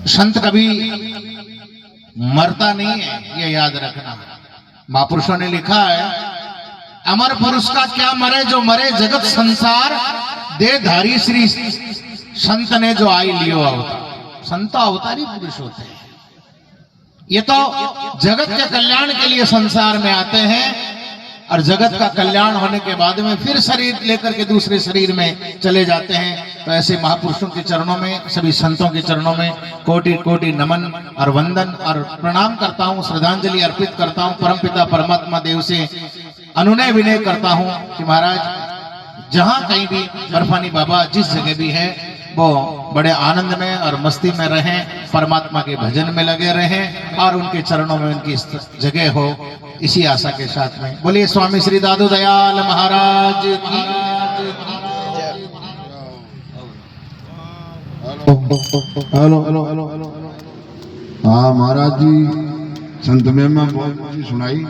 संत कभी मरता नहीं है, ये याद रखना। महापुरुषों ने लिखा है, अमर पुरुष का क्या मरे, जो मरे जगत संसार देहधारी श्री संत ने जो आई लियो अवतार। संत अवतारी पुरुष होते हैं। ये तो जगत के कल्याण के लिए संसार में आते हैं और जगत का कल्याण होने के बाद में फिर शरीर लेकर के दूसरे शरीर में चले जाते हैं। तो ऐसे महापुरुषों के चरणों में, सभी संतों के चरणों में कोटि कोटि नमन और वंदन और प्रणाम करता हूँ, श्रद्धांजलि अर्पित करता हूँ। परमपिता परमात्मा देव से अनुनय विनय करता हूँ कि महाराज जहाँ कहीं भी बर्फानी बाबा जिस जगह भी है वो बड़े आनंद में और मस्ती में रहें, परमात्मा के भजन में लगे रहें और उनके चरणों में उनकी जगह हो, इसी आशा के साथ में बोलिए स्वामी श्री दादू दयाल महाराज की। Hello hello hello hello. हाँ महाराज जी, संत में बहुत सुनाई।